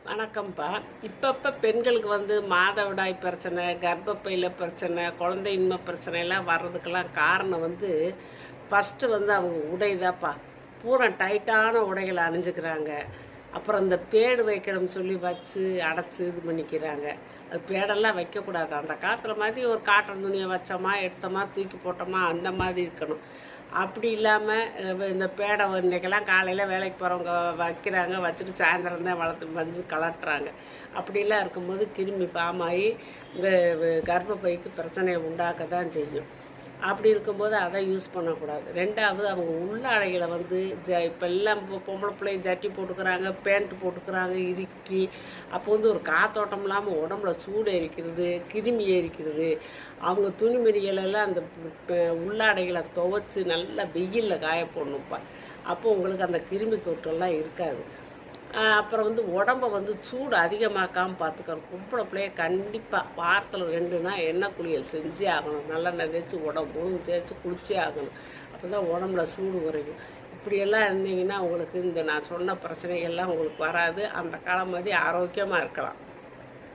வணக்கம்ப்பா. இப்பப்ப பெண்களுக்கு மாதவிடாய் பிரச்சனை, கர்ப்பப்பையில பிரச்சனை, குழந்தையின்மை பிரச்சனைலாம் வர்றதுக்கெல்லாம் காரணம் ஃபஸ்ட்டு அவங்க உடை தான்ப்பா. பூரா டைட்டான உடைகள அணிஞ்சுக்கிறாங்க. அப்புறம் இந்த பேடு வைக்கணும்னு சொல்லி வச்சு, அடைச்சு இது பண்ணிக்கிறாங்க. அது பேடெல்லாம் வைக்கக்கூடாது. அந்த காலத்தில் மாதிரி ஒரு காட்டன் துணியை வச்சோமா, எடுத்தோமா, தூக்கி போட்டோமா அந்த மாதிரி இருக்கணும். அப்படி இல்லாமல் இந்த பேடை இன்றைக்கெல்லாம் காலையில் வேலைக்கு போகிறவங்க வைக்கிறாங்க, வச்சுட்டு சாயந்தரம் தான் வளர்த்து கலட்டுறாங்க. அப்படிலாம் இருக்கும்போது கிருமி ஃபார்ம் ஆகி இந்த கர்ப்பப்பைக்கு பிரச்சனையை உண்டாக்க தான் செய்யும். அப்படி இருக்கும்போது அதை யூஸ் பண்ணக்கூடாது. ரெண்டாவது அவங்க உள்ளாடைகளை இப்போ எல்லாம் பொம்பளை பிள்ளைங்க ஜட்டி போட்டுக்கிறாங்க, பேண்ட் போட்டுக்கிறாங்க இறுக்கி. அப்போ ஒரு காத்தோட்டம் இல்லாமல் உடம்புல சூடு எரிக்கிறது, கிருமி எரிக்கிறது. அவங்க துணிமணிகளெல்லாம் அந்த உள்ளாடைகளை துவைச்சி நல்லா வெயிலில் காய போடணும்ப்பா. அப்போ உங்களுக்கு அந்த கிருமி தொற்றெல்லாம் இருக்காது. அப்புறம் உடம்பை சூடு அதிகமாக்காமல் பார்த்துக்கணும். பொம்பளை பிள்ளைய கண்டிப்பாக வாரத்தில் 2 நாள் எண்ணெய் குளியல் செஞ்சே ஆகணும். நல்லெண்ணெய் தேய்ச்சி உடம்பு தேய்ச்சி குளிச்சே ஆகணும். அப்போ தான் உடம்புல சூடு குறையும். இப்படியெல்லாம் இருந்தீங்கன்னா உங்களுக்கு நான் சொன்ன பிரச்சனைகள்லாம் உங்களுக்கு வராது. அந்த காலம் மாதிரி ஆரோக்கியமாக இருக்கலாம்.